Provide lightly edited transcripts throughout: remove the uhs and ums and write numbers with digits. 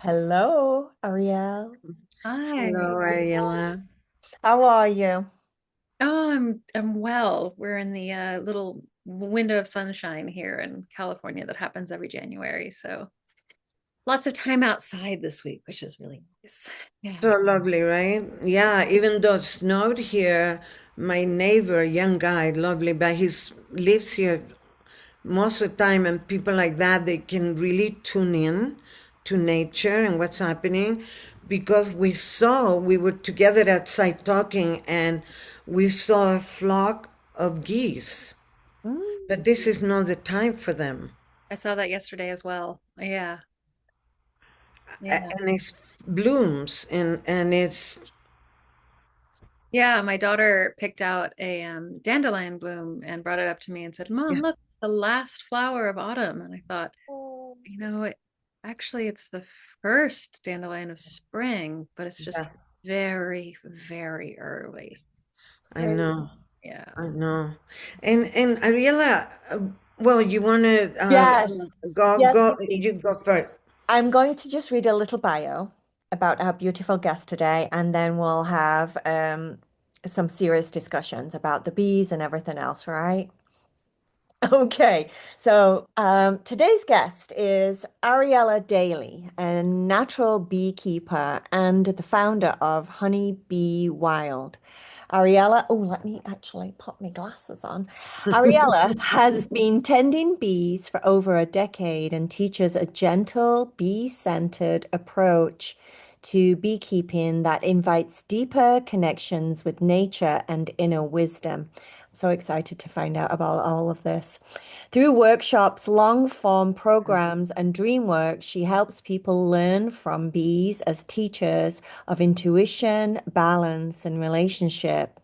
Hello, Ariel. Hi. Hello, Ariella. How are you? Oh, I'm well. We're in the little window of sunshine here in California that happens every January. So lots of time outside this week, which is really nice. Yeah. So lovely, right? Yeah, even though it snowed here, my neighbor, young guy, lovely, but he's lives here most of the time, and people like that, they can really tune in to nature and what's happening because we were together outside talking, and we saw a flock of geese, but Mm. this is not the time for them. I saw that yesterday as well. Yeah. Yeah. And it's blooms and it's Yeah, my daughter picked out a dandelion bloom and brought it up to me and said, yeah. "Mom, look, it's the last flower of autumn." And I thought, actually, it's the first dandelion of spring, but it's just Yeah, very, very early. I know. Yeah. I know. And Ariella, well, you want to Yes, yes, Vicky. you go first. I'm going to just read a little bio about our beautiful guest today, and then we'll have some serious discussions about the bees and everything else, right? Okay, so today's guest is Ariella Daly, a natural beekeeper and the founder of Honey Bee Wild. Ariella, oh, let me actually put my glasses on. Ariella has been tending bees for over a decade and teaches a gentle, bee-centered approach to beekeeping that invites deeper connections with nature and inner wisdom. I'm so excited to find out about all of this. Through workshops, long form programs, and Dreamwork, she helps people learn from bees as teachers of intuition, balance, and relationship.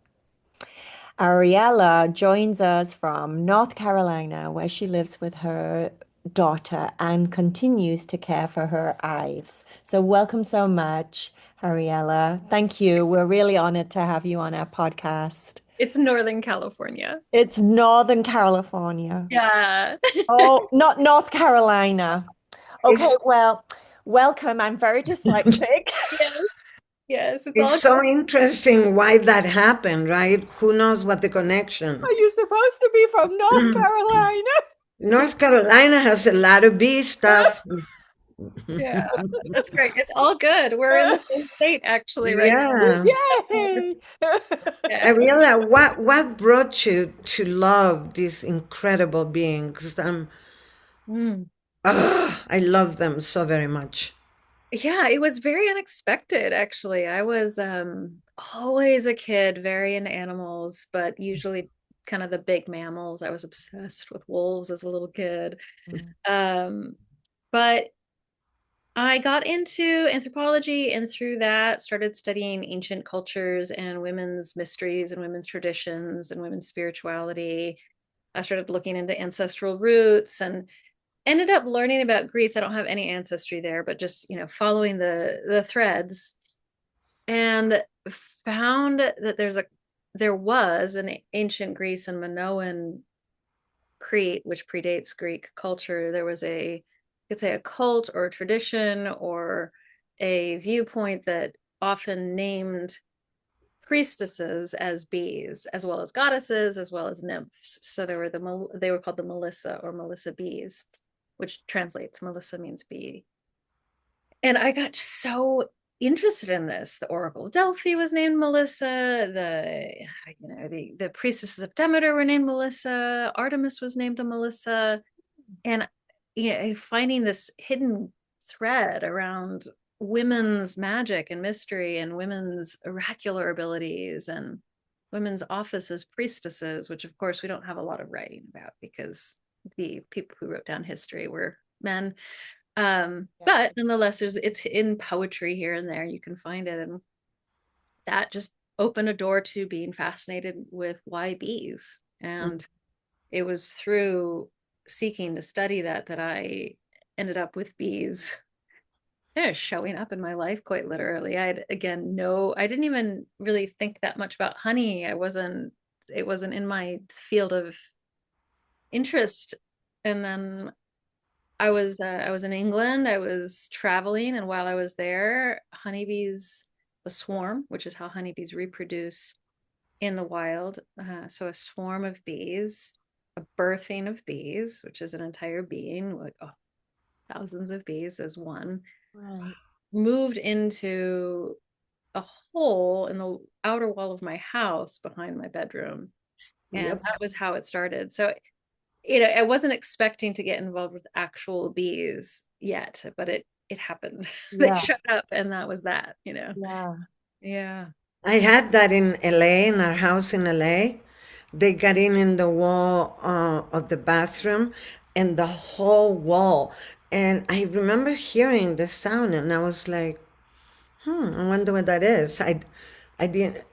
Ariella joins us from North Carolina, where she lives with her daughter and continues to care for her hives. So, welcome so much, Ariella. Thank you. We're really honored to have you on our podcast. It's Northern California. It's Northern California. Yeah. Oh, not North Carolina. Okay, It's well, welcome. I'm very dyslexic. Yes. Yes, it's it's all so good. interesting why that happened, right? Who knows what the connection? Are you supposed to be from North Carolina? North Carolina has a lot of bee stuff. Yeah, that's great. It's all good. We're in the same state actually right Yeah. now. Yay! Yeah. Ariella, what brought you to love these incredible beings? Mm. I love them so very much. Yeah, it was very unexpected actually. I was always a kid, very into animals, but usually kind of the big mammals. I was obsessed with wolves as a little kid. Um, but I got into anthropology and through that started studying ancient cultures and women's mysteries and women's traditions and women's spirituality. I started looking into ancestral roots and ended up learning about Greece. I don't have any ancestry there, but just, following the threads and found that there was an ancient Greece and Minoan Crete, which predates Greek culture. There was you could say a cult or a tradition or a viewpoint that often named priestesses as bees, as well as goddesses, as well as nymphs. So they were called the Melissa or Melissa bees, which translates Melissa means bee. And I got so interested in this. The Oracle of Delphi was named Melissa. The priestesses of Demeter were named Melissa. Artemis was named a Melissa. And finding this hidden thread around women's magic and mystery and women's oracular abilities and women's office as priestesses, which of course we don't have a lot of writing about because the people who wrote down history were men. Yeah. But nonetheless, it's in poetry here and there. You can find it, and that just opened a door to being fascinated with why bees. And it was through seeking to study that I ended up with bees showing up in my life quite literally. I didn't even really think that much about honey. It wasn't in my field of interest. And then I was in England. I was traveling, and while I was there, honeybees, a swarm, which is how honeybees reproduce in the wild. So a swarm of bees, a birthing of bees, which is an entire being, like thousands of bees as one, Right. moved into a hole in the outer wall of my house behind my bedroom. And Yep. that was how it started. So, you know, I wasn't expecting to get involved with actual bees yet, but it happened. They Yeah. showed up and that was that, you know. Yeah. Yeah. I had that in LA, in our house in LA. They got in the wall of the bathroom and the whole wall. And I remember hearing the sound and I was like, I wonder what that is. I didn't,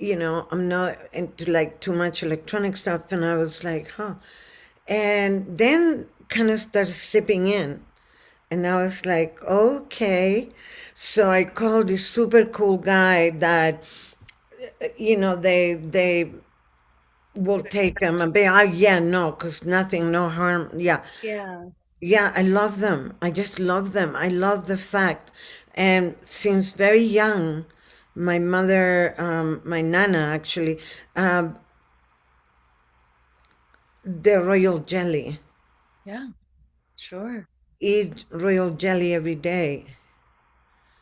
I'm not into like too much electronic stuff. And I was like, huh. And then kind of started sipping in. And I was like, okay. So I called this super cool guy that, they will take them and be, yeah, no, because nothing, no harm. Yeah. Yeah. Yeah, I love them. I just love them. I love the fact. And since very young, my mother, my nana actually, the royal jelly. Yeah. Sure. Eat royal jelly every day.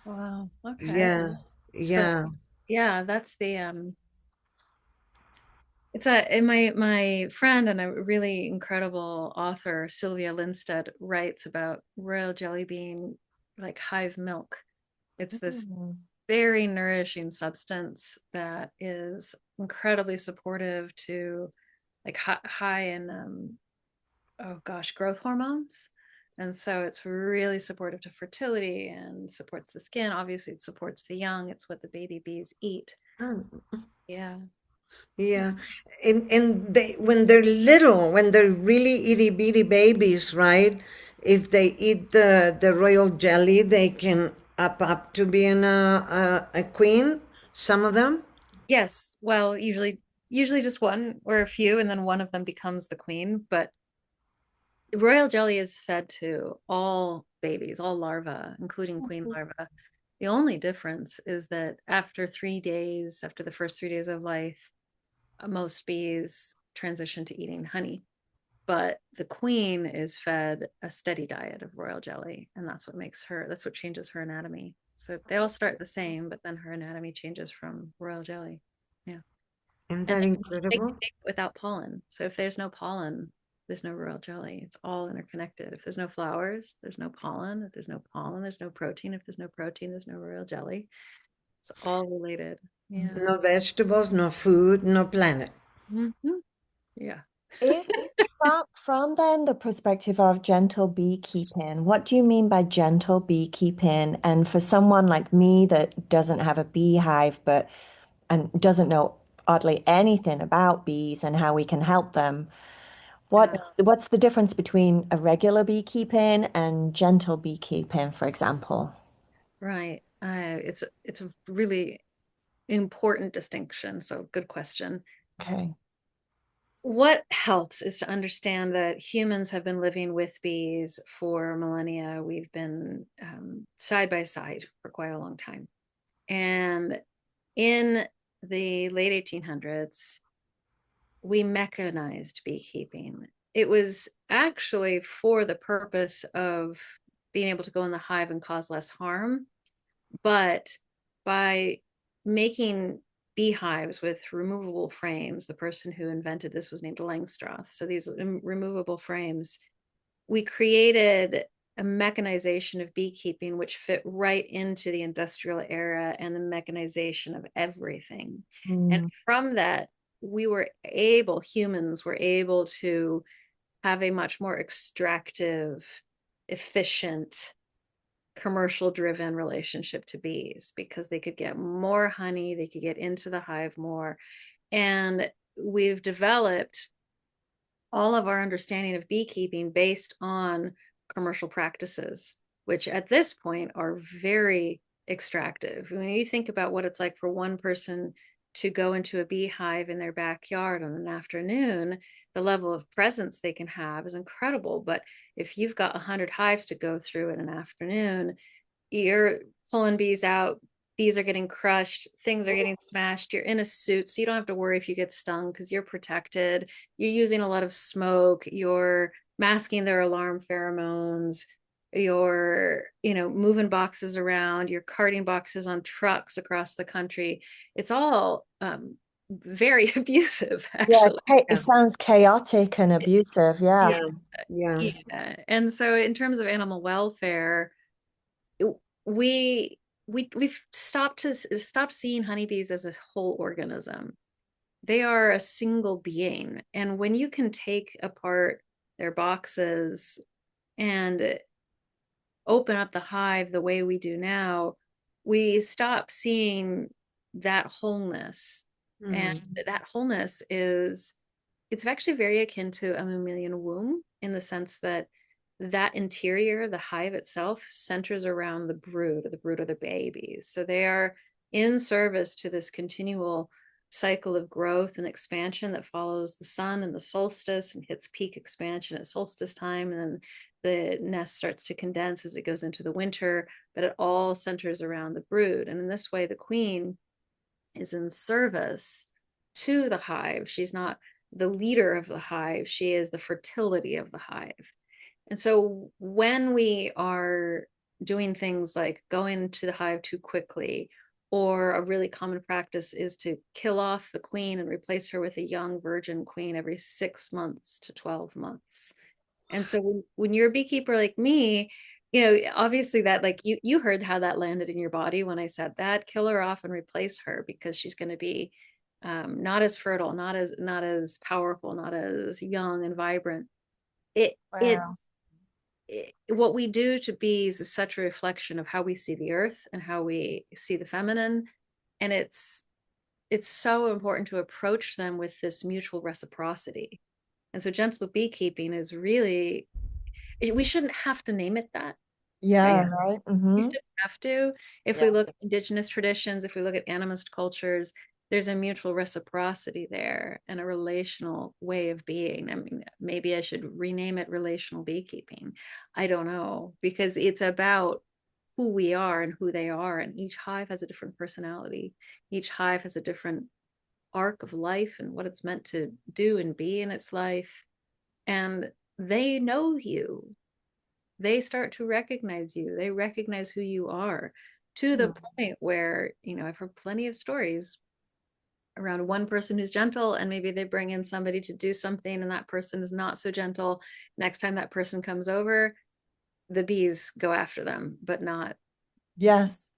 Wow. Okay. Yeah, So yeah. yeah, that's the it's a and my friend and a really incredible author, Sylvia Lindstedt, writes about royal jelly being like hive milk. It's this Mm. very nourishing substance that is incredibly supportive to like high in oh gosh, growth hormones. And so it's really supportive to fertility and supports the skin. Obviously, it supports the young. It's what the baby bees eat. Oh, Yeah. yeah. And they when they're little, when they're really itty bitty babies, right? If they eat the royal jelly, they can up to being a queen. Some of them. Yes. Well, usually just one or a few, and then one of them becomes the queen. But royal jelly is fed to all babies, all larvae, including queen larvae. The only difference is that after 3 days, after the first 3 days of life, most bees transition to eating honey. But the queen is fed a steady diet of royal jelly, and that's what changes her anatomy. So they all start the same, but then her anatomy changes from royal jelly. Yeah. Isn't And that they can incredible? make it without pollen. So if there's no pollen, there's no royal jelly. It's all interconnected. If there's no flowers, there's no pollen. If there's no pollen, there's no protein. If there's no protein, there's no royal jelly. It's all related. Yeah. No vegetables, no food, no planet. Mhm. Yeah. If from then the perspective of gentle beekeeping, what do you mean by gentle beekeeping? And for someone like me that doesn't have a beehive, but and doesn't know oddly anything about bees and how we can help them, Yeah. what's the difference between a regular beekeeping and gentle beekeeping, for example? Right. It's a really important distinction. So good question. Okay. What helps is to understand that humans have been living with bees for millennia. We've been side by side for quite a long time. And in the late 1800s, we mechanized beekeeping. It was actually for the purpose of being able to go in the hive and cause less harm. But by making beehives with removable frames, the person who invented this was named Langstroth. So these removable frames, we created a mechanization of beekeeping which fit right into the industrial era and the mechanization of everything. And Mm, from that, humans were able to have a much more extractive, efficient, commercial driven relationship to bees because they could get more honey, they could get into the hive more. And we've developed all of our understanding of beekeeping based on commercial practices, which at this point are very extractive. When you think about what it's like for one person to go into a beehive in their backyard on an afternoon, the level of presence they can have is incredible. But if you've got 100 hives to go through in an afternoon, you're pulling bees out, bees are getting crushed, things are getting smashed, you're in a suit, so you don't have to worry if you get stung because you're protected. You're using a lot of smoke, you're masking their alarm pheromones, you're, moving boxes around, you're carting boxes on trucks across the country. It's all very abusive, Yeah, actually. it sounds chaotic and abusive. Yeah. Yeah. Yeah. Yeah. And so in terms of animal welfare, we we've stopped seeing honeybees as a whole organism. They are a single being, and when you can take apart their boxes and open up the hive the way we do now, we stop seeing that wholeness. And that wholeness is, it's actually very akin to a mammalian womb, in the sense that that interior, the hive itself, centers around the brood of the babies. So they are in service to this continual cycle of growth and expansion that follows the sun and the solstice and hits peak expansion at solstice time. And then the nest starts to condense as it goes into the winter, but it all centers around the brood. And in this way, the queen is in service to the hive. She's not the leader of the hive, she is the fertility of the hive. And so when we are doing things like going to the hive too quickly, or a really common practice is to kill off the queen and replace her with a young virgin queen every 6 months to 12 months. And so when you're a beekeeper like me, obviously that, like, you heard how that landed in your body when I said that, kill her off and replace her because she's going to be not as fertile, not as powerful, not as young and vibrant. It Wow. it's what we do to bees is such a reflection of how we see the earth and how we see the feminine. And it's so important to approach them with this mutual reciprocity. And so gentle beekeeping is really, we shouldn't have to name it that, Yeah, right? right. We Mm-hmm. shouldn't have to. If we Yeah. look at indigenous traditions, if we look at animist cultures, there's a mutual reciprocity there and a relational way of being. I mean, maybe I should rename it relational beekeeping. I don't know, because it's about who we are and who they are. And each hive has a different personality. Each hive has a different arc of life and what it's meant to do and be in its life. And they know you, they start to recognize you, they recognize who you are, to the point where, I've heard plenty of stories around one person who's gentle, and maybe they bring in somebody to do something and that person is not so gentle. Next time that person comes over, the bees go after them, but not, Yes.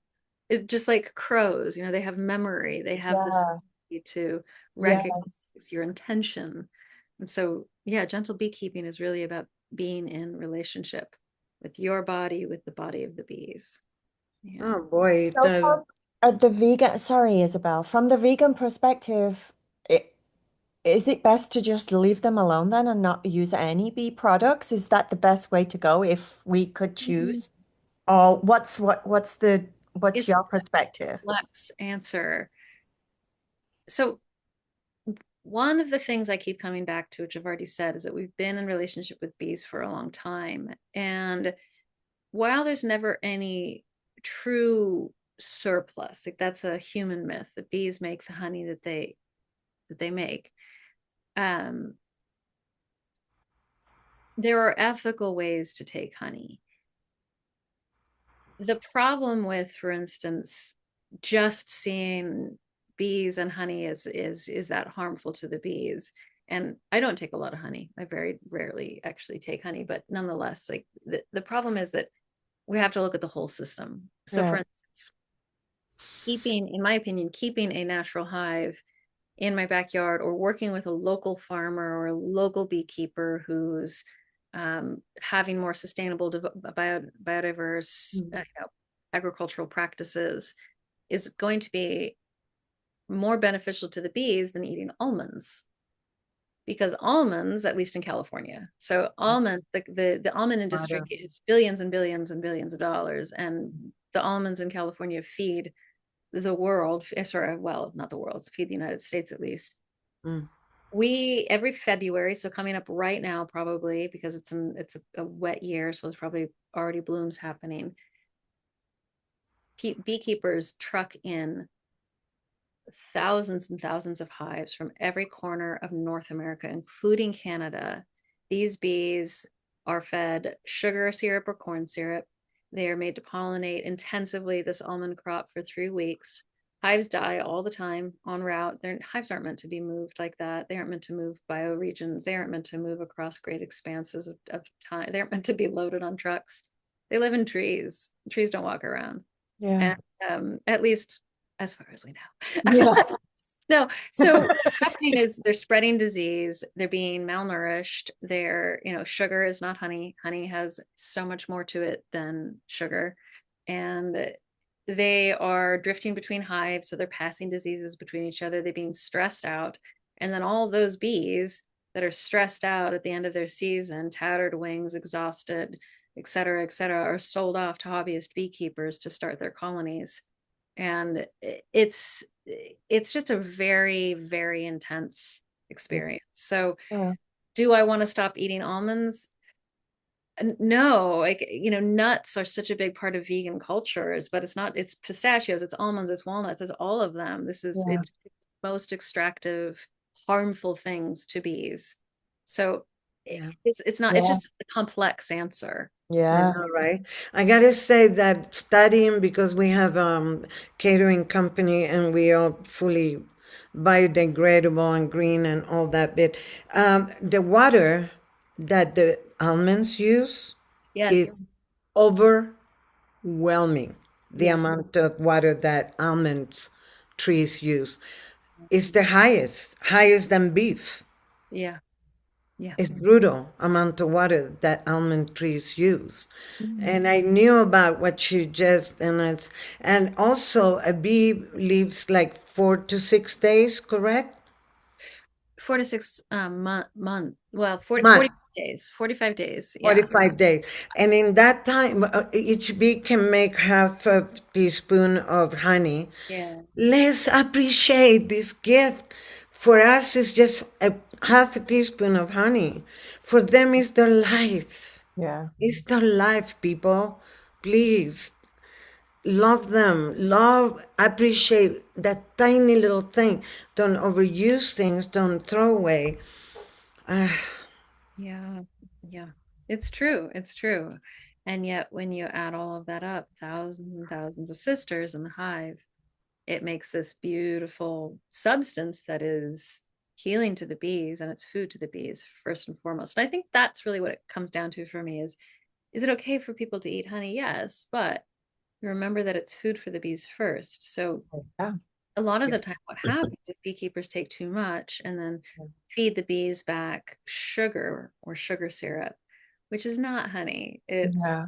it just like crows, they have memory, they have this Yeah. ability to recognize Yes. your intention. And so, yeah, gentle beekeeping is really about being in relationship with your body, with the body of the bees. Yeah. Oh boy, So from the vegan, sorry, Isabel, from the vegan perspective, is it best to just leave them alone then and not use any bee products? Is that the best way to go if we could Mhm. choose? Or what's It's a your perspective? complex answer. So one of the things I keep coming back to, which I've already said, is that we've been in relationship with bees for a long time. And while there's never any true surplus, like that's a human myth, that bees make the honey that they make. Um, there are ethical ways to take honey. The problem with, for instance, just seeing bees and honey is that harmful to the bees. And I don't take a lot of honey. I very rarely actually take honey, but nonetheless, like the problem is that we have to look at the whole system. So for Yeah. instance, in my opinion, keeping a natural hive in my backyard, or working with a local farmer or a local beekeeper who's having more sustainable, biodiverse agricultural practices, is going to be more beneficial to the bees than eating almonds. Because almonds, at least in California, so almond, the almond industry mother. is billions and billions and billions of dollars, and the almonds in California feed the world, sorry, well, not the world, feed the United States at least. Mm. We every February, so coming up right now probably because it's a wet year, so there's probably already blooms happening. Beekeepers truck in thousands and thousands of hives from every corner of North America, including Canada. These bees are fed sugar syrup or corn syrup. They are made to pollinate intensively this almond crop for 3 weeks. Hives die all the time en route. Hives aren't meant to be moved like that. They aren't meant to move bioregions. They aren't meant to move across great expanses of time. They aren't meant to be loaded on trucks. They live in trees. Trees don't walk around. Yeah. And at least as far as we know. Yeah. No, so what's happening is they're spreading disease, they're being malnourished, sugar is not honey. Honey has so much more to it than sugar. And they are drifting between hives, so they're passing diseases between each other, they're being stressed out. And then all those bees that are stressed out at the end of their season, tattered wings, exhausted, et cetera, are sold off to hobbyist beekeepers to start their colonies. And it's just a very, very intense experience. So Yeah. do I want to stop eating almonds? No, like, nuts are such a big part of vegan cultures, but it's pistachios, it's almonds, it's walnuts, it's all of them. Yeah. It's most extractive, harmful things to bees. So Yeah. it's not, it's Yeah. just a complex answer. I Yeah. know, right? I gotta say that studying, because we have catering company and we are fully biodegradable and green and all that bit. The water that the almonds use Yes. is overwhelming. The Yeah. amount of water that almonds trees use is the highest than beef. Yeah. Yeah. It's brutal amount of water that almond trees use. Mm. And I knew about what you just, and also a bee lives like 4 to 6 days, correct? 4 to 6 well, 40, Month, 45 days, 45 days. Yeah. 45 days. And in that time, each bee can make half a teaspoon of honey. Yeah. Let's appreciate this gift. For us, it's just a half a teaspoon of honey. For them, it's their life. Yeah. It's their life, people. Please love them. Love, appreciate that tiny little thing. Don't overuse things. Don't throw away. Yeah. Yeah. It's true. It's true. And yet, when you add all of that up, thousands and thousands of sisters in the hive, it makes this beautiful substance that is healing to the bees and it's food to the bees, first and foremost. And I think that's really what it comes down to for me is it okay for people to eat honey? Yes, but remember that it's food for the bees first. So Yeah. a lot of the time what happens is beekeepers take too much and then feed the bees back sugar or sugar syrup, which is not honey. Yeah.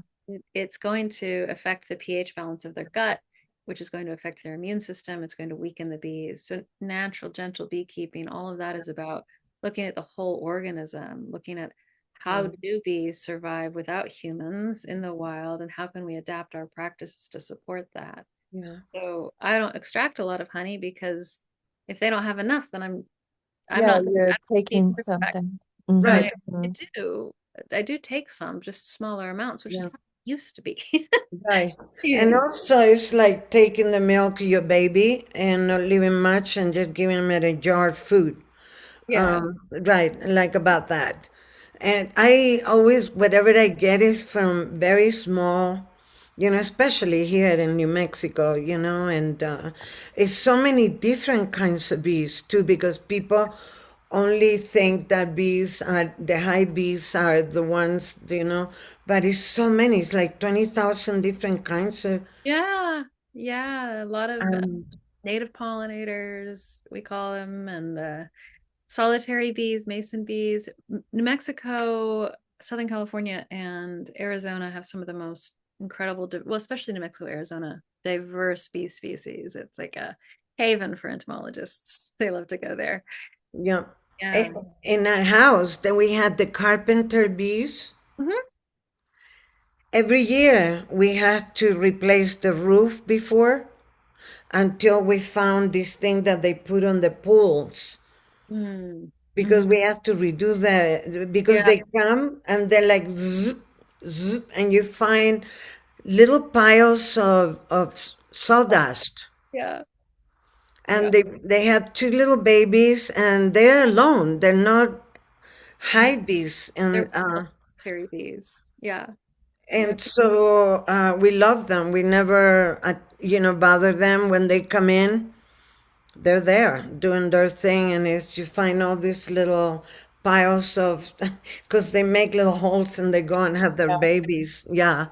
It's going to affect the pH balance of their gut, which is going to affect their immune system. It's going to weaken the bees. So natural, gentle beekeeping, all of that is about looking at the whole organism, looking at how Yeah. do bees survive without humans in the wild, and how can we adapt our practices to support that. Yeah. So I don't extract a lot of honey because if they don't have enough, then I'm Yeah, not you're advocating taking for the fact. something. Right. Right. I Mhm. do. I do take some, just smaller amounts, which is Yeah. how it used to be. Right. Yeah. And also, it's like taking the milk of your baby and not leaving much and just giving them a jar of food. Yeah. Right, like about that. And I always, whatever I get is from very small, especially here in New Mexico, and it's so many different kinds of bees too, because people only think that the high bees are the ones, but it's so many, it's like 20,000 different kinds of, Yeah. Yeah. A lot of um, native pollinators, we call them, and solitary bees, mason bees. New Mexico, Southern California, and Arizona have some of the most incredible, well, especially New Mexico, Arizona, diverse bee species. It's like a haven for entomologists. They love to go there. yeah. Yeah. In our house, that we had the carpenter bees. Mhm. Every year we had to replace the roof before until we found this thing that they put on the pools. Mm. because we have to redo because Yeah. they come and they're like zip, zip, and you find little piles of sawdust. Yeah. Yeah. And they have two little babies and they're alone. They're not hive bees. They're military bees. Yeah. Yeah. And so we love them. We never, bother them when they come in. They're there doing their thing, and it's you find all these little piles of, because they make little holes and they go and have their babies. Yeah,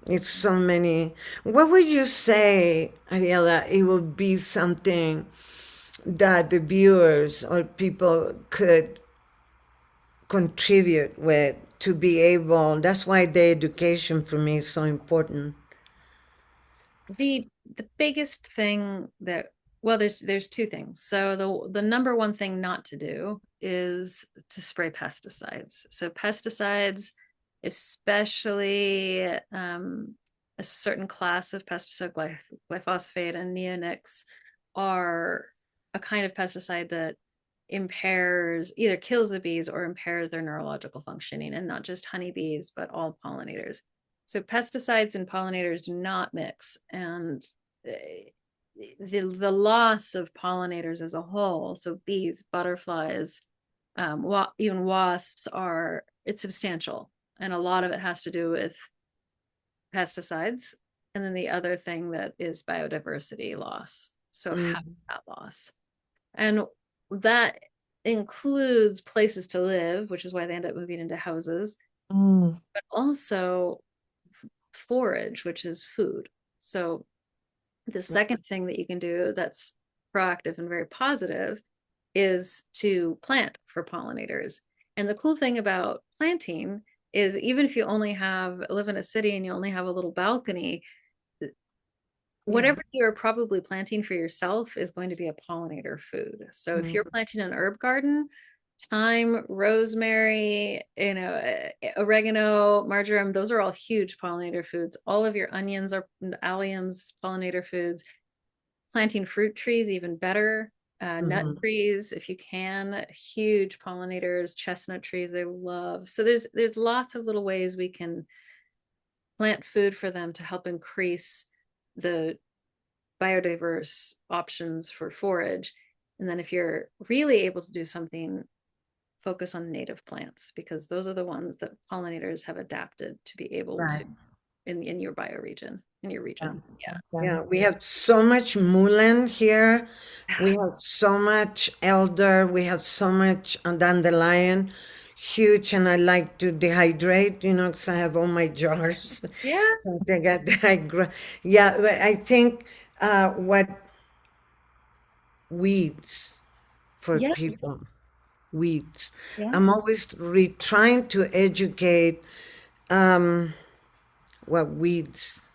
it's so many. What would you say, Ariella? It would be something that the viewers or people could contribute with to be able. That's why the education for me is so important. The biggest thing that, well, there's two things. So the number one thing not to do is to spray pesticides. So pesticides, especially a certain class of pesticide, glyphosate and neonics, are a kind of pesticide that impairs, either kills the bees or impairs their neurological functioning, and not just honeybees, but all pollinators. So pesticides and pollinators do not mix, and the loss of pollinators as a whole, so bees, butterflies, even wasps, it's substantial, and a lot of it has to do with pesticides. And then the other thing that is biodiversity loss, so Mm, habitat loss, and that includes places to live, which is why they end up moving into houses, Mm. but also forage, which is food. So the second thing that you can do that's proactive and very positive is to plant for pollinators. And the cool thing about planting is, even if you only live in a city and you only have a little balcony, yeah. whatever you're probably planting for yourself is going to be a pollinator food. So if you're Mm, planting an herb garden, thyme, rosemary, oregano, marjoram, those are all huge pollinator foods. All of your onions are alliums, pollinator foods. Planting fruit trees, even better. Nut mhm. trees, if you can, huge pollinators. Chestnut trees, they love. So there's lots of little ways we can plant food for them to help increase the biodiverse options for forage. And then if you're really able to do something, focus on native plants, because those are the ones that pollinators have adapted to be able to Right. in your bioregion, in your Yeah. region. Yeah. Yeah. Yeah, we have so much mullein here. We have so much elder. We have so much dandelion, huge. And I like to dehydrate, because I have all my jars. Yeah. So I got dehydrate. Yeah, but I think what weeds for Yeah. people, weeds. Yeah. I'm always trying to educate what weeds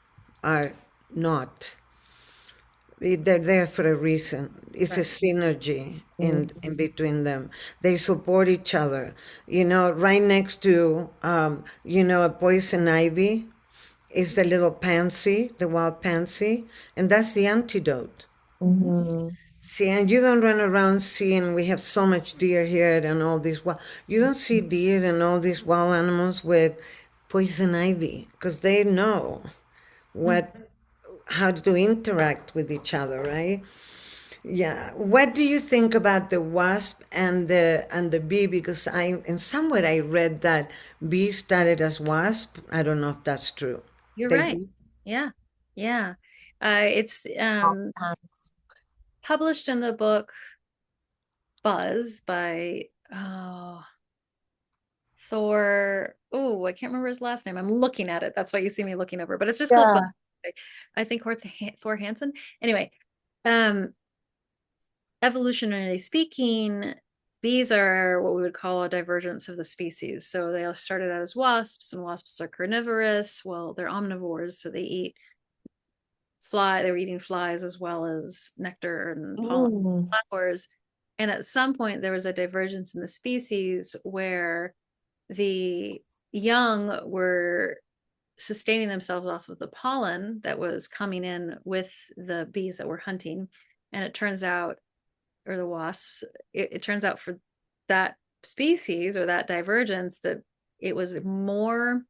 are not. They're there for a reason. It's a Right. synergy Mm. in between them. They support each other. Right next to a poison ivy is the little pansy, the wild pansy, and that's the antidote. Mhm. See, and you don't run around seeing we have so much deer here and all these wild. You don't see deer and all these wild animals with poison ivy because they know Mm. what how to interact with each other, right? Yeah. What do you think about the wasp and the bee? Because in somewhere I read that bee started as wasp. I don't know if that's true. You're They right. did. Yeah. Yeah. It's All hands. published in the book Buzz by Thor. Oh, I can't remember his last name. I'm looking at it. That's why you see me looking over, but it's just called Buzz. Yeah. I think Thor Hansen. Anyway, um, evolutionarily speaking, bees are what we would call a divergence of the species. So they all started out as wasps, and wasps are carnivorous. Well, they're omnivores, so they were eating flies as well as nectar and pollen Mm. flowers. And at some point, there was a divergence in the species where the young were sustaining themselves off of the pollen that was coming in with the bees that were hunting. And it turns out, or the wasps, it turns out for that species or that divergence, that it was more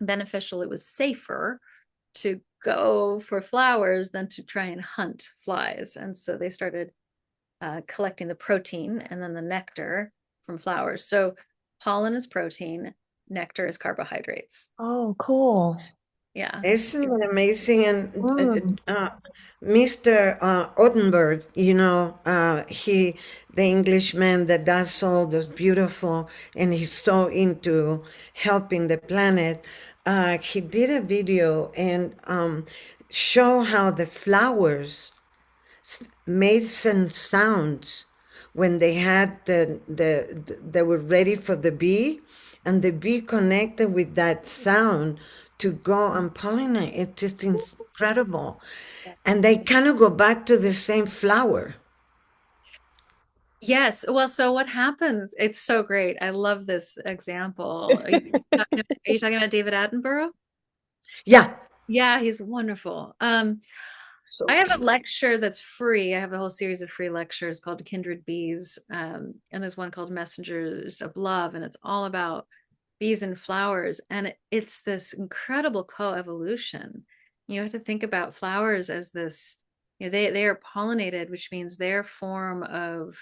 beneficial, it was safer to go for flowers than to try and hunt flies. And so they started collecting the protein and then the nectar from flowers. So pollen is protein, nectar is carbohydrates. Oh, cool. Yeah. Isn't it amazing? And Mm, Mr. Ottenberg, the Englishman that does all those beautiful, and he's so into helping the planet. He did a video and show how the flowers made some sounds when they had they were ready for the bee, and the bee connected with that sound to go and pollinate. It's just incredible. And they kind of go back to the same flower. Yes. Well, so what happens? It's so great. I love this example. Are you talking about David Attenborough? Yeah. Yeah, he's wonderful. So I have a cute. lecture that's free. I have a whole series of free lectures called Kindred Bees. And there's one called Messengers of Love, and it's all about bees and flowers. And it's this incredible co-evolution. You have to think about flowers as this, they are pollinated, which means their form of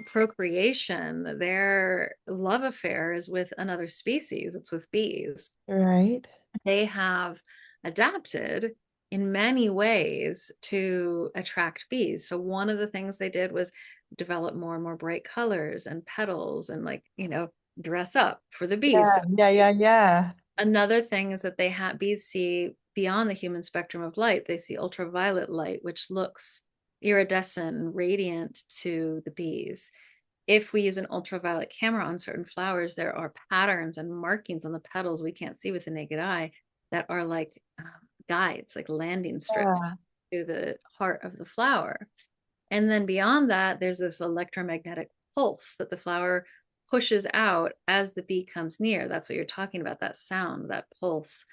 procreation, their love affair is with another species, it's with bees. right. They have adapted in many ways to attract bees. So one of the things they did was develop more and more bright colors and petals and, like, dress up for the bees. Yeah, So yeah, yeah, yeah. another thing is that bees see beyond the human spectrum of light. They see ultraviolet light, which looks iridescent and radiant to the bees. If we use an ultraviolet camera on certain flowers, there are patterns and markings on the petals we can't see with the naked eye that are like guides, like landing strips Yeah. to the heart of the flower. And then beyond that, there's this electromagnetic pulse that the flower pushes out as the bee comes near. That's what you're talking about, that sound, that pulse.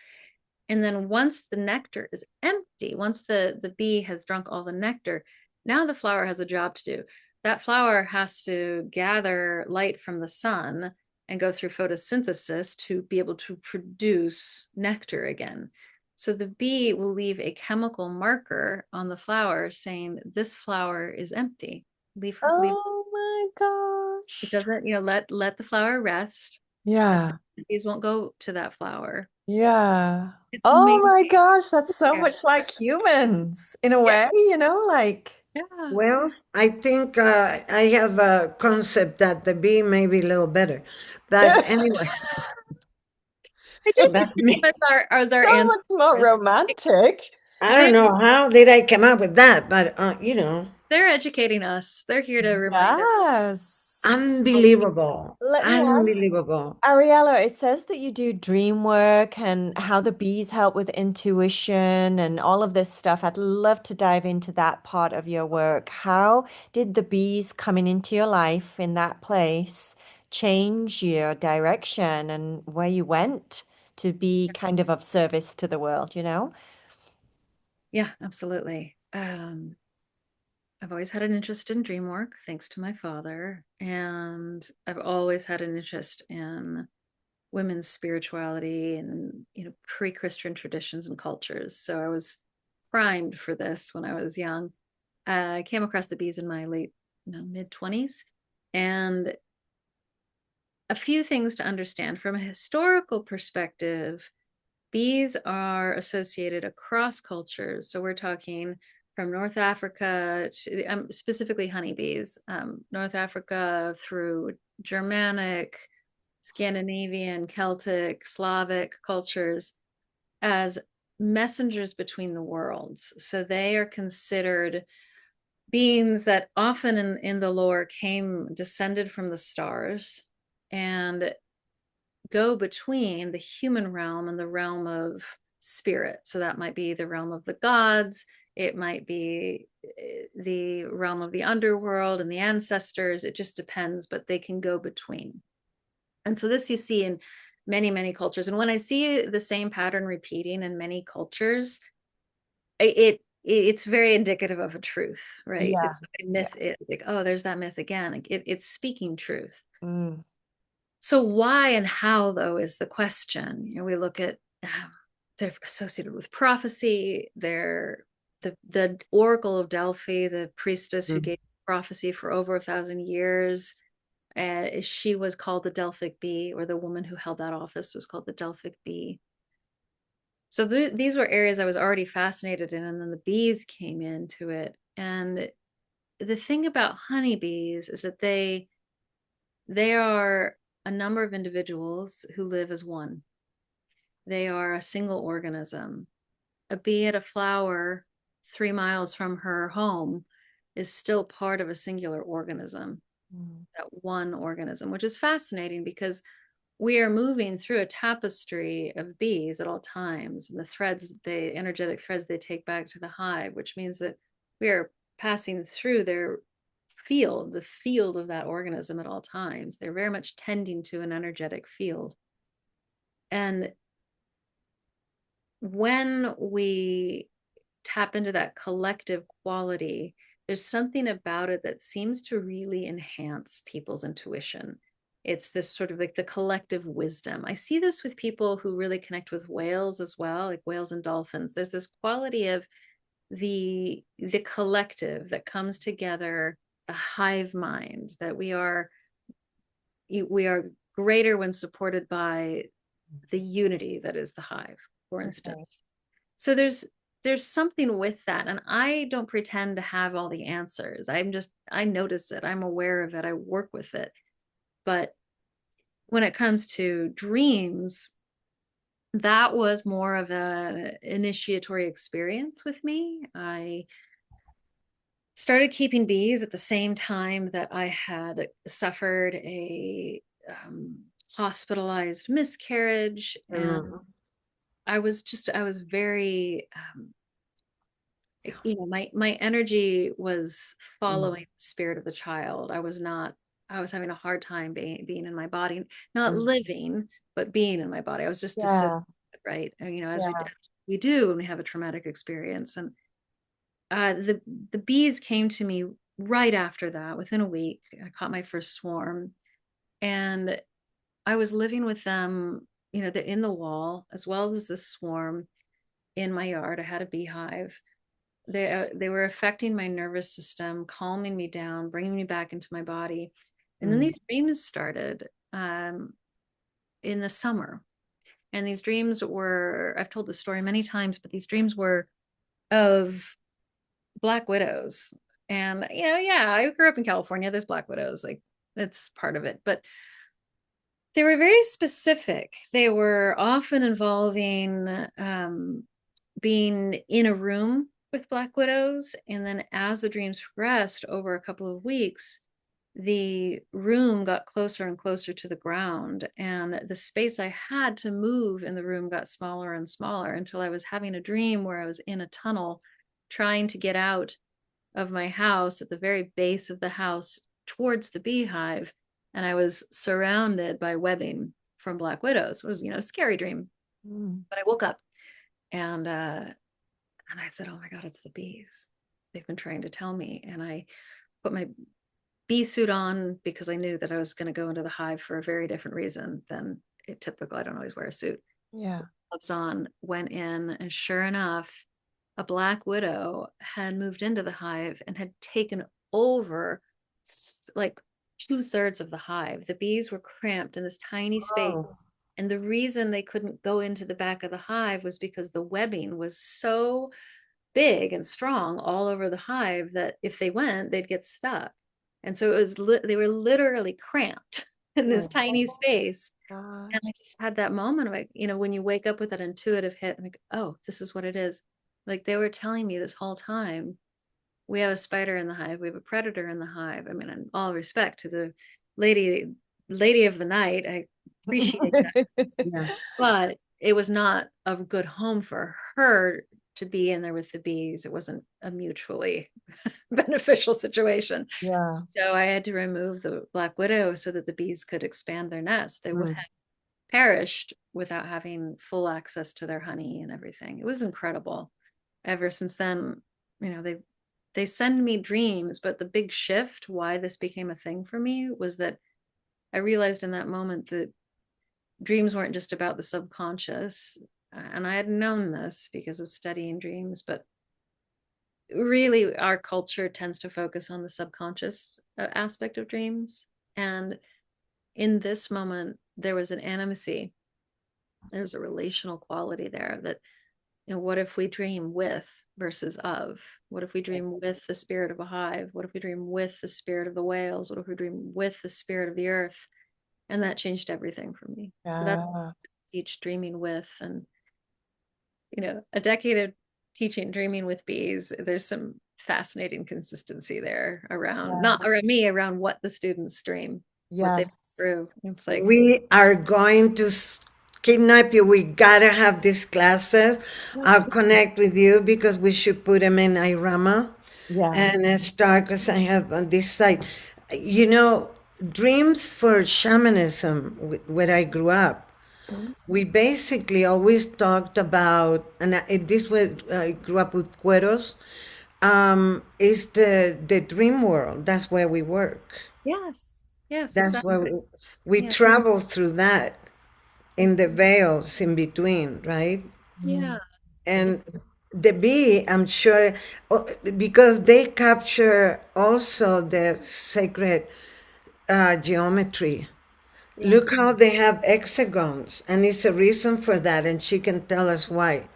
And then once the nectar is empty, once the bee has drunk all the nectar, now the flower has a job to do. That flower has to gather light from the sun and go through photosynthesis to be able to produce nectar again. So the bee will leave a chemical marker on the flower saying this flower is empty. Leave Oh my it. gosh. Doesn't, let the flower rest. Yeah. Bees won't go to that flower. Yeah. It's Oh amazing. my gosh, that's so Yeah. much like humans in a Yeah. way, like. Yeah. Well, I think I have a concept that the bee may be a little better. But anyway, I just that's me. as our So much more ancestors. romantic. I They don't know how did I come up with that, but they're educating us. They're here to remind us. Yes. unbelievable. Let me ask, Unbelievable. Ariella, it says that you do dream work and how the bees help with intuition and all of this stuff. I'd love to dive into that part of your work. How did the bees coming into your life in that place change your direction and where you went to be kind of service to the world? Yeah, absolutely. I've always had an interest in dream work, thanks to my father, and I've always had an interest in women's spirituality and pre-Christian traditions and cultures. So I was primed for this when I was young. I came across the bees in my late, mid 20s, and a few things to understand from a historical perspective. Bees are associated across cultures. So we're talking from North Africa to specifically honeybees, North Africa through Germanic, Scandinavian, Celtic, Slavic cultures as messengers between the worlds. So they are considered beings that often in the lore descended from the stars and go between the human realm and the realm of spirit. So that might be the realm of the gods, it might be the realm of the underworld and the ancestors. It just depends, but they can go between. And so this you see in many, many cultures. And when I see the same pattern repeating in many cultures, it it's very indicative of a truth, right? It's Yeah. a Yeah. myth. It's like, oh, there's that myth again. Like it's speaking truth. Mm. So why and how, though, is the question. We look at they're associated with prophecy. They're the Oracle of Delphi, the priestess who Mm. gave prophecy for over 1,000 years. She was called the Delphic Bee, or the woman who held that office was called the Delphic Bee. So these were areas I was already fascinated in, and then the bees came into it. And the thing about honeybees is that they are a number of individuals who live as one. They are a single organism. A bee at a flower 3 miles from her home is still part of a singular organism, Mm. that one organism, which is fascinating because we are moving through a tapestry of bees at all times, and the threads, the energetic threads they take back to the hive, which means that we are passing through their field, the field of that organism at all times. They're very much tending to an energetic field. And when we tap into that collective quality, there's something about it that seems to really enhance people's intuition. It's this sort of like the collective wisdom. I see this with people who really connect with whales as well, like whales and dolphins. There's this quality of the collective that comes together, the hive mind, that we are greater when supported by the unity that is the hive, for Okay. instance. So there's something with that, and I don't pretend to have all the answers. I notice it, I'm aware of it, I work with it. But when it comes to dreams, that was more of an initiatory experience with me. I started keeping bees at the same time that I had suffered a hospitalized miscarriage, and Mm. I was very my energy was Mm. following the spirit of the child. I was having a hard time being in my body, not Mm. living, but being in my body. I was just dissociated, Yeah. right? And, Yeah. as we do when we have a traumatic experience. And the bees came to me right after that, within a week. I caught my first swarm, and I was living with them, they're in the wall as well as this swarm in my yard. I had a beehive. They were affecting my nervous system, calming me down, bringing me back into my body. And then Mm. these dreams started in the summer. And these dreams were, I've told this story many times, but these dreams were of black widows. And, yeah, I grew up in California. There's black widows, like that's part of it. But they were very specific. They were often involving being in a room with black widows. And then as the dreams progressed over a couple of weeks, the room got closer and closer to the ground. And the space I had to move in the room got smaller and smaller until I was having a dream where I was in a tunnel trying to get out of my house at the very base of the house towards the beehive. And I was surrounded by webbing from black widows. It was, a scary dream. Mm. But I woke up, and I said, "Oh my God, it's the bees. They've been trying to tell me." And I put my bee suit on because I knew that I was going to go into the hive for a very different reason than typical. I don't always wear a suit. Yeah. Gloves on, went in, and sure enough, a black widow had moved into the hive and had taken over like 2/3 of the hive. The bees were cramped in this tiny space. Oh. And the reason they couldn't go into the back of the hive was because the webbing was so big and strong all over the hive that if they went, they'd get stuck. And so they were literally cramped in this Oh, tiny space. And I gosh. just had that moment of like, when you wake up with that intuitive hit, I'm like, oh, this is what it is. Like they were telling me this whole time, we have a spider in the hive, we have a predator in the hive. I mean, in all respect to the lady, lady of the night, I appreciate that, Yeah. but it was not a good home for her to be in there with the bees. It wasn't a mutually beneficial situation. Yeah. So I had to remove the black widow so that the bees could expand their nest. They would Mm. have perished without having full access to their honey and everything. It was incredible. Ever since then, they send me dreams, but the big shift, why this became a thing for me, was that I realized in that moment that dreams weren't just about the subconscious. And I had known this because of studying dreams, but really our culture tends to focus on the subconscious aspect of dreams. And in this moment, there was an animacy. There's a relational quality there that, what if we dream with versus of? What if we dream with the spirit of a hive? What if we dream with the spirit of the whales? What if we dream with the spirit of the earth? And that changed everything for me. So that's Yeah. teach dreaming with, and a decade of teaching dreaming with bees, there's some fascinating consistency there around, Yeah. not around me, around what the students dream, what they've Yes. been through. It's like, We are going to kidnap you. We gotta have these classes. I'll connect with you because we should put them in I-Rama Yeah. and start because I have on this site. You know, dreams for shamanism, where I grew up, we basically always talked about, and this way I grew up with cueros, is the dream world. That's where we work. yes, yes, That's where exactly. we Yeah, travel through that in the veils in between, right? yeah, And the bee, I'm sure, because they capture also the sacred geometry. yeah. Look how they have hexagons, and it's a reason for that, and she can tell us why.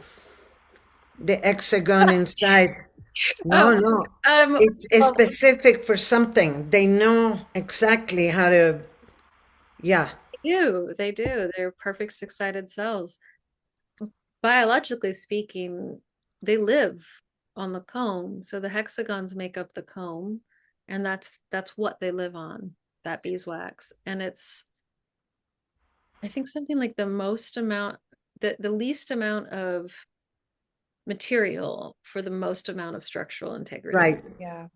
The hexagon inside. No, Oh, no. It's well, specific for something. They know exactly how to, yeah. they do. They're perfect six-sided cells. Biologically speaking, they live on the comb. So the hexagons make up the comb, and that's what they live on, that beeswax. And it's, I think, something like the least amount of material for the most amount of structural integrity. Right. Yeah.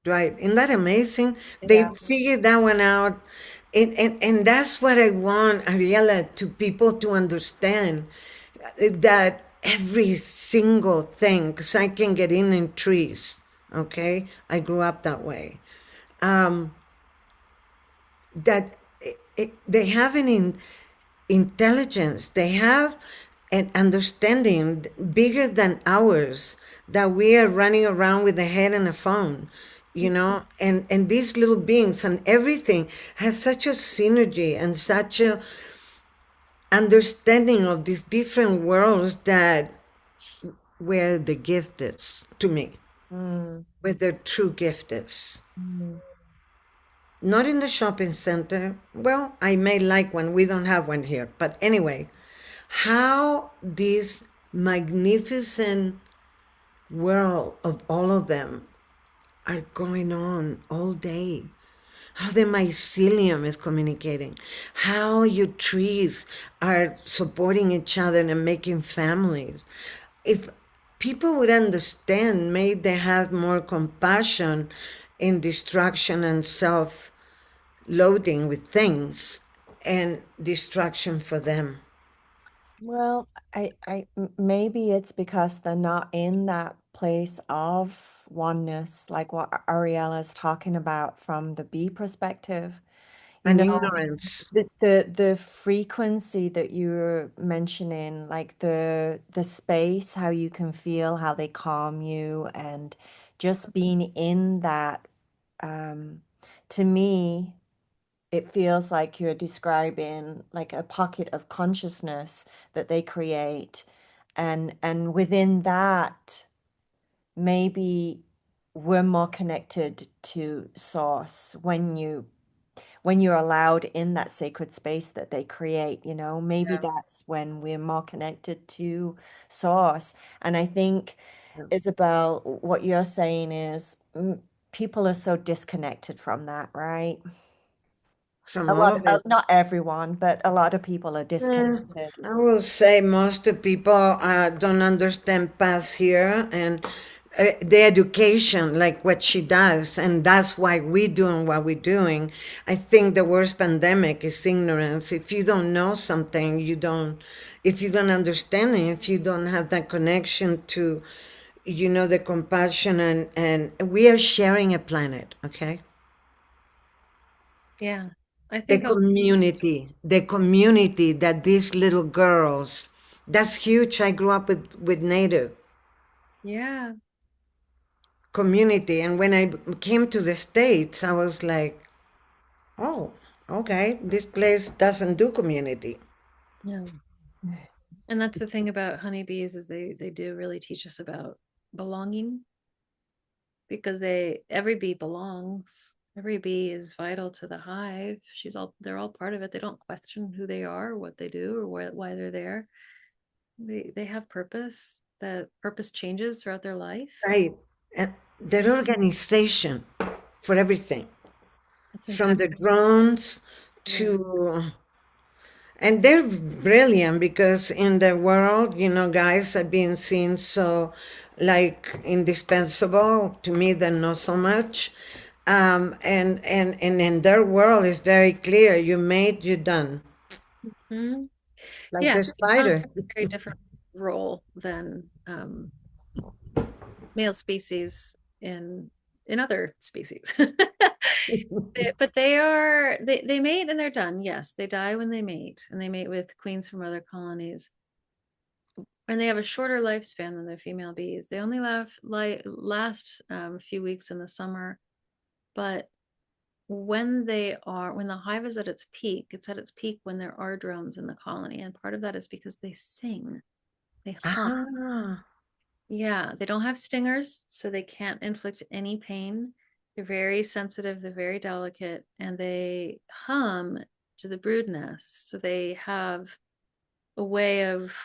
Right. Isn't that amazing? They Yeah. figured that one out. And that's what I want, Ariella, to people to understand that every single thing, because I can get in trees, okay? I grew up that way. Um, that they have intelligence, they have an understanding bigger than ours, that we are running around with a head and a phone, and these little beings and everything has such a synergy and such a understanding of these different worlds, that where the gift is to me, Mm. where the true gift is. Mm. Not in the shopping center. Well, I may like one. We don't have one here. But anyway, how this magnificent world of all of them are going on all day. How the mycelium is communicating. How your trees are supporting each other and making families. If people would understand, may they have more compassion in destruction and self loading with things and distraction for them. Well, maybe it's because they're not in that place of oneness, like what Ariella is talking about from the bee perspective. You And know, ignorance. the frequency that you were mentioning, like the space, how you can feel, how they calm you, and just being in that, um, to me, it feels like you're describing like a pocket of consciousness that they create. And within that, maybe we're more connected to source when you're allowed in that sacred space that they create, maybe Yeah. that's when we're more connected to source. And I think, Isabel, what you're saying is people are so disconnected from that, right? From A all lot, of it. not everyone, but a lot of people are Eh, disconnected. I will say most of people don't understand past here and the education, like what she does, and that's why we're doing what we're doing. I think the worst pandemic is ignorance. If you don't know something, you don't. If you don't understand it, if you don't have that connection to the compassion, and we are sharing a planet, okay? Yeah. I The think a community that these little girls, that's huge. I grew up with Native yeah. community, and when I came to the States, I was like, oh, okay, this place doesn't do community. No. And that's the thing about honeybees is they do really teach us about belonging because every bee belongs. Every bee is vital to the hive. They're all part of it. They don't question who they are, what they do, or why they're there. They have purpose. That purpose changes throughout their life. Right. And their organization for everything, It's from the impeccable. drones Yeah. to, and they're brilliant because in the world, guys are being seen so like indispensable. To me, they're not so much. And in their world, it's very clear: you made, you done. Mhm. Like Yeah. the They function spider. a very different role than male species in other species. But they mate and they're done. Yes, they die when they mate, and they mate with queens from other colonies. And they have a shorter lifespan than the female bees. They only last a few weeks in the summer, but when the hive is at its peak, it's at its peak when there are drones in the colony, and part of that is because they sing, they hum. Ah. Yeah, they don't have stingers, so they can't inflict any pain. They're very sensitive, they're very delicate, and they hum to the brood nest. So they have a way of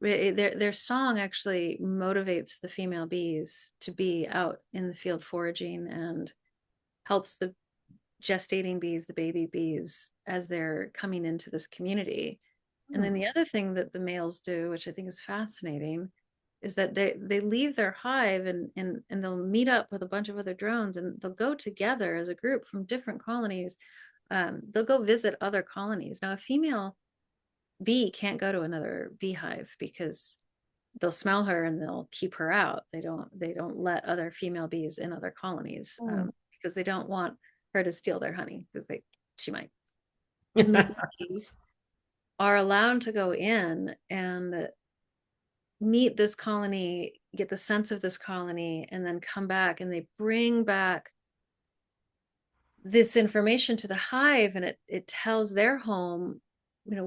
their song actually motivates the female bees to be out in the field foraging and helps the gestating bees, the baby bees, as they're coming into this community. And then the other thing that the males do, which I think is fascinating, is that they leave their hive and they'll meet up with a bunch of other drones and they'll go together as a group from different colonies. They'll go visit other colonies. Now, a female bee can't go to another beehive because they'll smell her and they'll keep her out. They don't let other female bees in other colonies because they don't want her to steal their honey because she might. Male bees are allowed to go in and meet this colony, get the sense of this colony, and then come back, and they bring back this information to the hive, and it tells their home,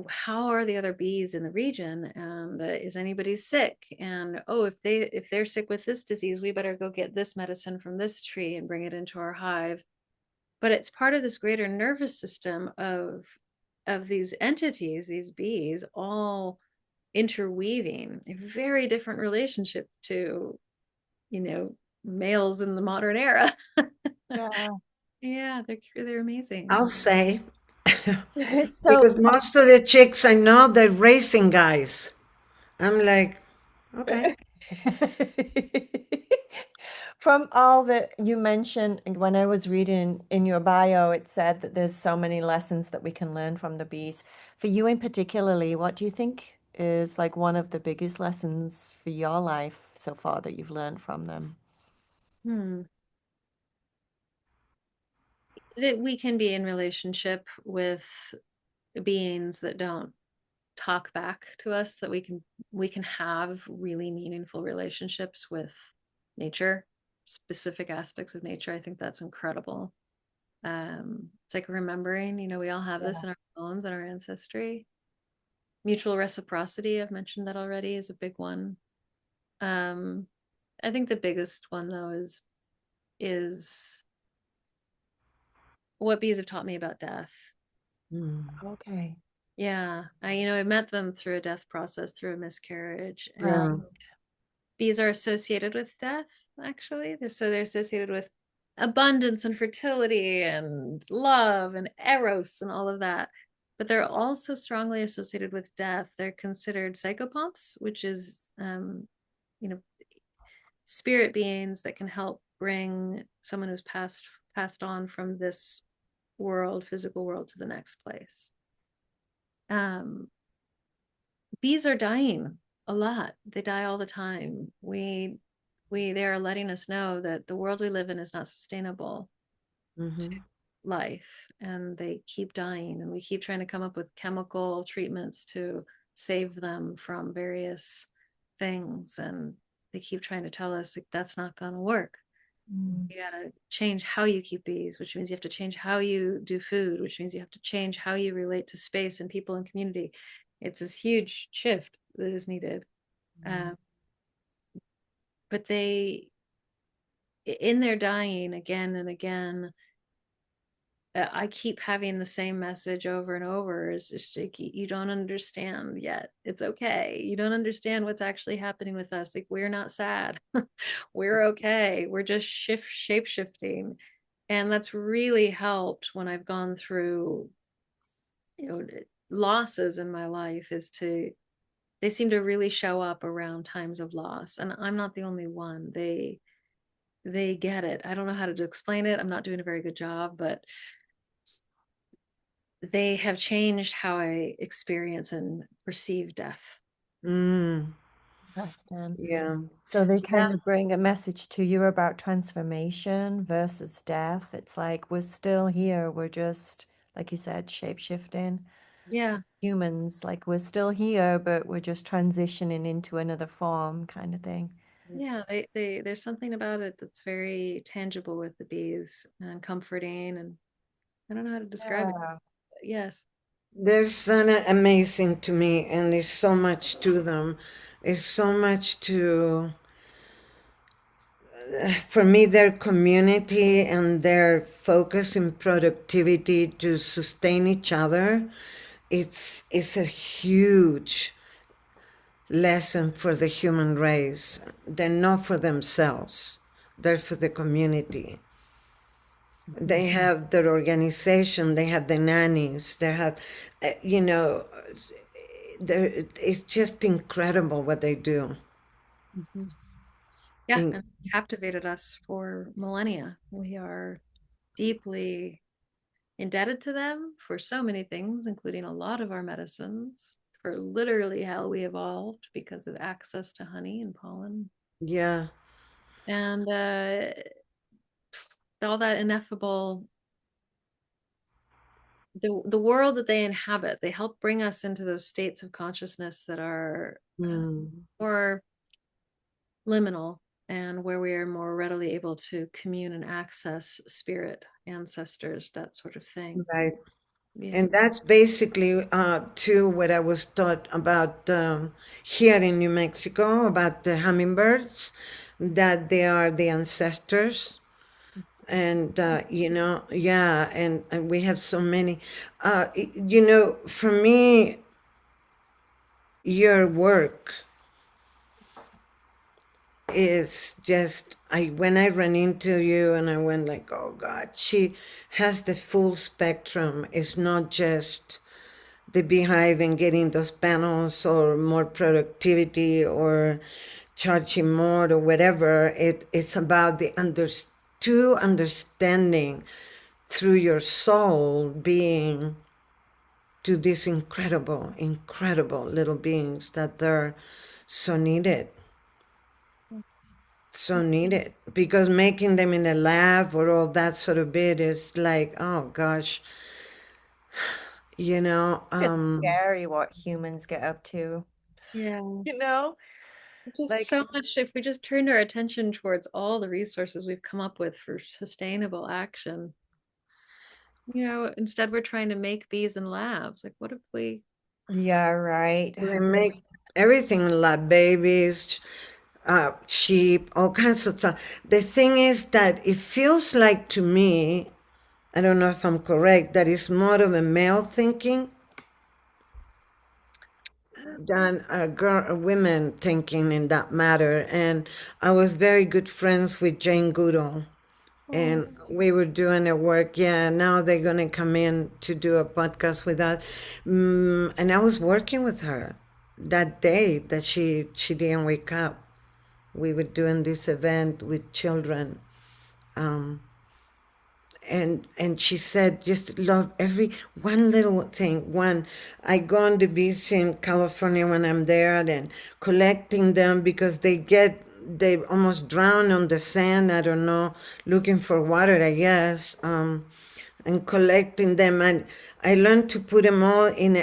how are the other bees in the region, and is anybody sick, and oh, if they're sick with this disease, we better go get this medicine from this tree and bring it into our hive. But it's part of this greater nervous system of these entities, these bees, all interweaving a very different relationship to, males in the modern era. Yeah. Yeah, they're amazing. I'll say, So, because most of the chicks I know, they're racing guys. I'm like, okay. from all that you mentioned, and when I was reading in your bio, it said that there's so many lessons that we can learn from the bees. For you in particularly, what do you think is like one of the biggest lessons for your life so far that you've learned from them? Hmm. That we can be in relationship with beings that don't talk back to us, that we can have really meaningful relationships with nature, specific aspects of nature. I think that's incredible. It's like remembering, we all have this Yeah. in our bones and our ancestry. Mutual reciprocity, I've mentioned that already, is a big one. um I think the biggest one though is what bees have taught me about death. Mm. Okay. Yeah, I met them through a death process, through a miscarriage, and Yeah. bees are associated with death, actually. They're associated with abundance and fertility and love and eros and all of that. But they're also strongly associated with death. They're considered psychopomps, which is you know, spirit beings that can help bring someone who's passed on from this world, physical world, to the next place. Um, Bees are dying a lot. They die all the time. They are letting us know that the world we live in is not sustainable to Mm-hmm. life, and they keep dying, and we keep trying to come up with chemical treatments to save them from various things, and they keep trying to tell us like, that's not going to work. Mm. You got to change how you keep bees, which means you have to change how you do food, which means you have to change how you relate to space and people and community. It's this huge shift that is needed. um, but they, in their dying again and again, I keep having the same message over and over. Is just like, you don't understand yet. It's okay. You don't understand what's actually happening with us. Like, we're not sad. We're okay. We're just shape shifting. And that's really helped when I've gone through, you know, losses in my life, is to, they seem to really show up around times of loss. And I'm not the only one. They get it. I don't know how to explain it. I'm not doing a very good job, but they have changed how I experience and perceive death. Mm. Interesting. Yeah. So they Yeah. kind of bring a message to you about transformation versus death. It's like we're still here. We're just, like you said, shape shifting. Yeah. Humans, like we're still here, but we're just transitioning into another form, kind of thing. Yeah, there's something about it that's very tangible with the bees and comforting, and I don't know how to describe it. Yeah. But yes. There's an amazing to me, and there's so much to them. There's so much to, for me, their community and their focus in productivity to sustain each other. It's a huge lesson for the human race. They're not for themselves. They're for the community. Mhm. They have their organization, they have the nannies, they have, you know, it's just incredible what they do. Mhm. Yeah, In, and captivated us for millennia. We are deeply indebted to them for so many things, including a lot of our medicines, for literally how we evolved because of access to honey and pollen. yeah, And all that ineffable, the world that they inhabit, they help bring us into those states of consciousness that are mm, more liminal, and where we are more readily able to commune and access spirit, ancestors, that sort of thing. right. Yeah. And that's basically too what I was taught about here in New Mexico about the hummingbirds, that they are the ancestors. And yeah, and we have so many. For me, your work is just, I when I ran into you and I went like, oh God, she has the full spectrum. It's not just the beehive and getting those panels or more productivity or charging more or whatever. It's about the understanding through your soul being to these incredible, incredible little beings that they're so needed. So needed, because making them in a lab or all that sort of bit is like, oh gosh, you know It's um scary what humans get up to, Yeah. you know? Just Like, so much, if we just turned our attention towards all the resources we've come up with for sustainable action, instead we're trying to make bees in labs. Like, what if we, yeah, right. they make everything like babies, sheep, all kinds of stuff. The thing is that it feels like to me, I don't know if I'm correct, that it's more of a male thinking than a women thinking in that matter. And I was very good friends with Jane Goodall, oh, and we were doing a work. Yeah, now they're gonna come in to do a podcast with us. And I was working with her that day that she didn't wake up. We were doing this event with children, um, and she said just love every one little thing. One, I go on the beach in California when I'm there and collecting them because they almost drown on the sand. I don't know, looking for water, I guess, and collecting them. And I learned to put them all in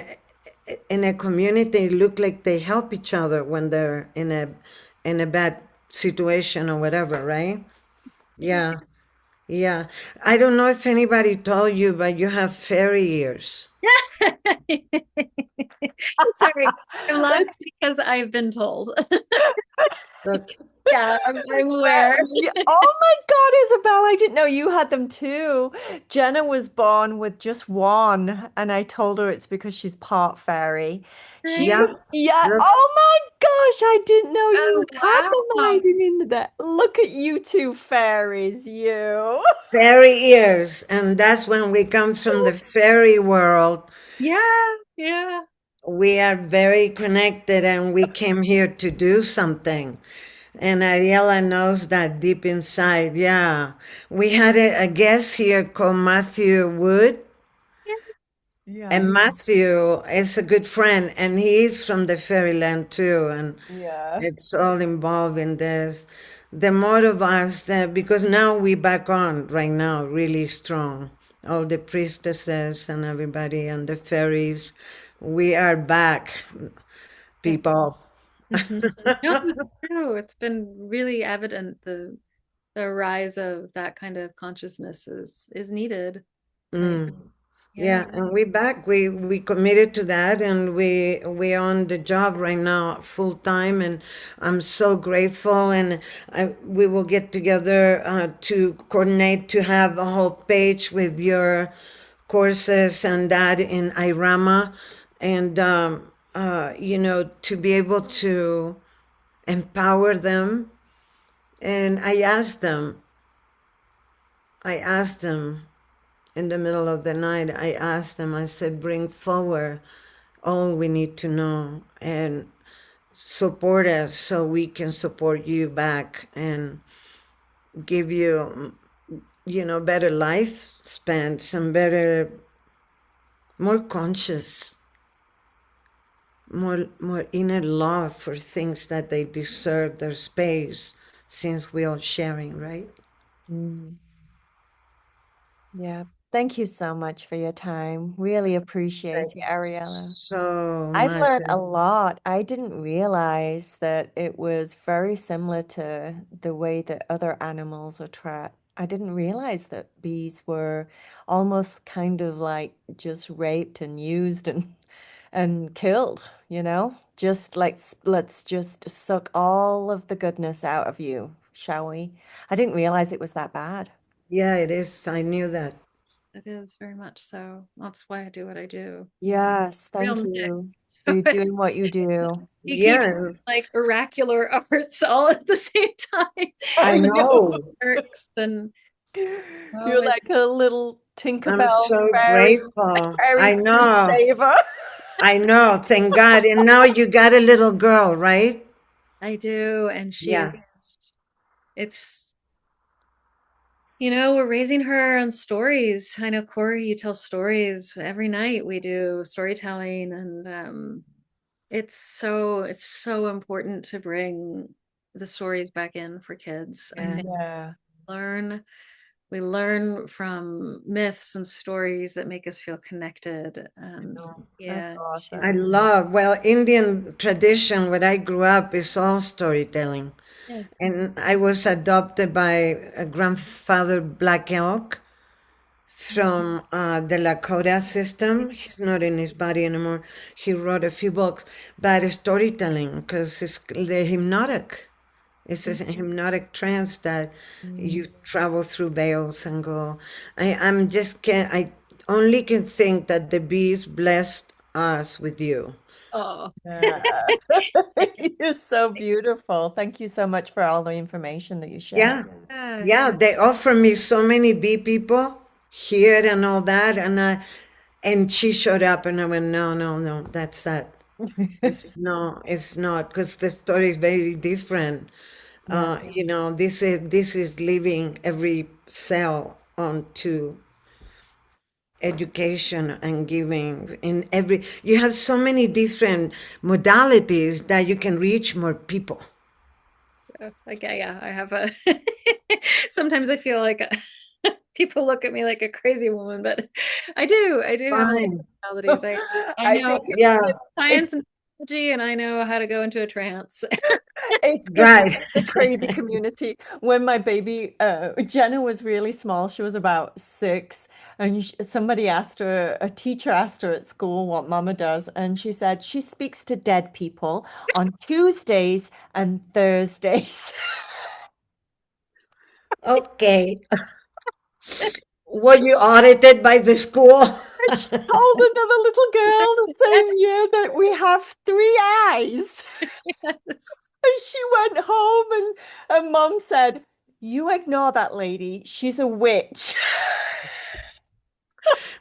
a community. Look like they help each other when they're in a bad situation or whatever, right? Yeah. Yeah. I don't know if anybody told you, but you have fairy ears. Sorry, I'm laughing because I've been told. Look, Yeah, I'm aware. Yeah. Oh my God, Isabel, I didn't know you had them too. Jenna was born with just one, and I told her it's because she's part fairy. She Right? yeah. could, yeah. Look, Oh my gosh, I didn't know Oh, you had them wow. hiding in there. Look at you two fairies, you. fairy ears. And that's when we come from the fairy world. Yeah, yeah. We are very connected and we came here to do something. And Ariella knows that deep inside. Yeah. We had a guest here called Matthew Wood. Yeah. And Matthew is a good friend, and he is from the fairyland too. And Yeah. it's all involved in this. The more of us that, because now we back on right now, really strong. All the priestesses and everybody and the fairies, we are back, Yeah. people. Mhm. No, it's true. It's been really evident the rise of that kind of consciousness is needed. Like, Mm. yeah. Yeah, and we back. We committed to that, and we on the job right now full time, and I'm so grateful. And we will get together to coordinate to have a whole page with your courses and that in I-Rama, and to be able to empower them. And I asked them in the middle of the night, I asked them, I said, bring forward all we need to know and support us so we can support you back and give you, better lifespan, some better, more conscious, more inner love for things that they deserve their space since we all sharing, right? Mm. Yeah. Thank you so much for your time. Really appreciate Thank it, you Ariella. so I've much. learned a lot. I didn't realize that it was very similar to the way that other animals are trapped. I didn't realize that bees were almost kind of like just raped and used and killed, you know? Just like let's just suck all of the goodness out of you, shall we? I didn't realize it was that bad. Yeah, it is. I knew that. It is very much so. That's why I do what I do. Yes, Real thank you for mix. doing what you do. Beekeeping Yeah, like oracular arts all at the same time. I I know. know. Works and oh, You're like a little I'm Tinkerbell so fairy, grateful. fairy I food know. saver. I know. Thank God. And now you got a little girl, right? I do, and she Yeah. is. It's we're raising her on stories. I know Corey, you tell stories every night. We do storytelling, and it's so important to bring the stories back in for kids. I Yeah. think Yeah. learn we learn from myths and stories that make us feel connected. And That's yeah, she I awesome. love, well, Indian tradition, where I grew up, is all storytelling. yeah. And I was adopted by a grandfather Black Elk from the Lakota system. He's not in his body anymore. He wrote a few books, but storytelling, because it's the hypnotic. It's a hypnotic trance that Mm. you travel through veils and go. I'm just can I only can think that the bees blessed us with you. Oh. Yeah. You're so beautiful. Thank you so much for all the information that you shared. Yeah, Yeah. yeah. They offer me so many bee people here and all that, and she showed up, and I went, no, no, no. That's that. It's not, because the story is very different. Yeah. This is living every cell. onto education and giving in every, you have so many different modalities that you can reach more people. Like, yeah, I have a sometimes I feel like people look at me like a crazy woman, but I do have a lot Fine. of qualities. I I know think I Yeah, know it's science and technology, and I know how to go into a trance. right. it's a crazy community. When my baby Jenna was really small, she was about 6, and somebody asked her, a teacher asked her at school what Mama does, and she said she speaks to dead people on Tuesdays and Thursdays. Okay. Were you audited by the school? And she told another little girl the That's same year that we have 3 eyes. yes. And she went home and Mom said, "You ignore that lady. She's a witch."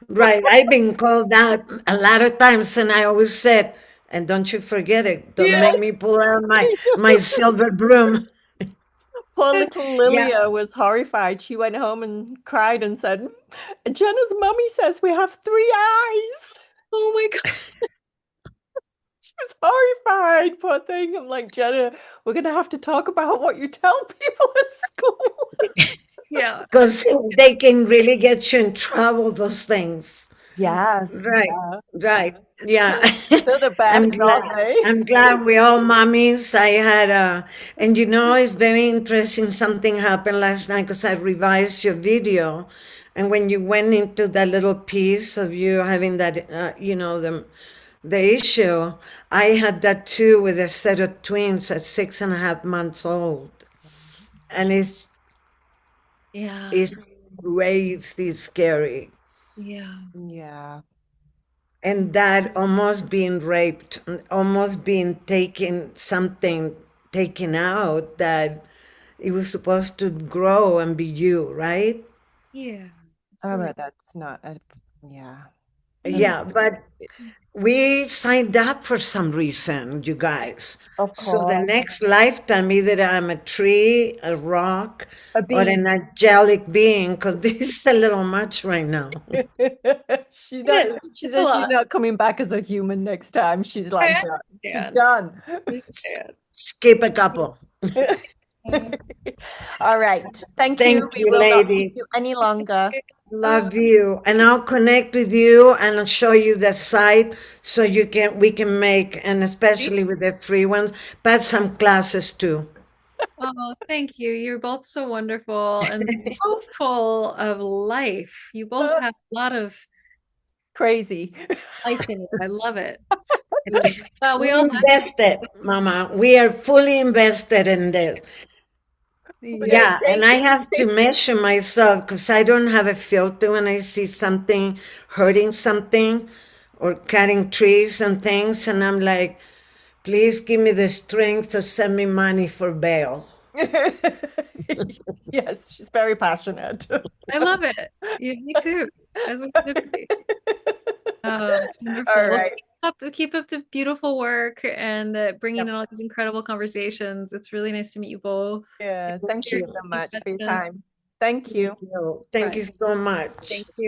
Right. I've been called that a lot of times, and I always said, and don't you forget it. Don't Yeah. make me pull out my silver broom. Poor little Yeah. Lilia was horrified. She went home and cried and said, "Jenna's mummy says we have 3 eyes." Oh my God. She was horrified, poor thing. I'm like, "Jenna, we're gonna have to talk about what you tell people at school." Yeah. Because they can really get you in trouble, those things. Yes, Right, yeah. right. Yeah. They're the I'm best, glad. aren't they? I'm glad we all mommies. I had and it's very interesting. Something happened last night because I revised your video. And when you went into that little piece of you having that, the issue, I had that too with a set of twins at 6.5 months old. And Yeah. it's crazy scary. Yeah. Yeah. And that almost being raped, almost being taken, something taken out that it was supposed to grow and be you, right? Yeah. It's Oh, really but that's not a, yeah. That's Yeah, but we signed up for some reason, you guys. of So the course next lifetime, either I'm a tree, a rock, a or bee. an angelic being, because this is a little much right now. She's it not, is. she It's a says she's lot. not coming back as a human next time. She's like I done. She's understand. done. I S- understand. Skip a couple. Yeah. All right. Thank you. Thank We you, will not keep lady. you any longer. Love you. And I'll connect with you and I'll show you the site so we can make, and especially with the free ones, but some classes too. Oh, thank you. You're both so wonderful and so full of life. You both have a lot of Crazy. life in you. I love it. I love it. Well, we We all have invested, Mama. We are fully invested in this. Okay. Yeah, and Thank I you. have to measure myself because I don't have a filter when I see something hurting something or cutting trees and things. And I'm like, please give me the strength to send me money for bail. Yes, she's very passionate. I love it. You, me too. As we should be. Oh, it's All wonderful. Well, right. keep up the beautiful work and bringing Yep. in all these incredible conversations. It's really nice to meet you both. Yeah. Thank Thank you Share you. so your much for your questions. time. Thank Thank you. you. Thank Bye. you so Thank much. you.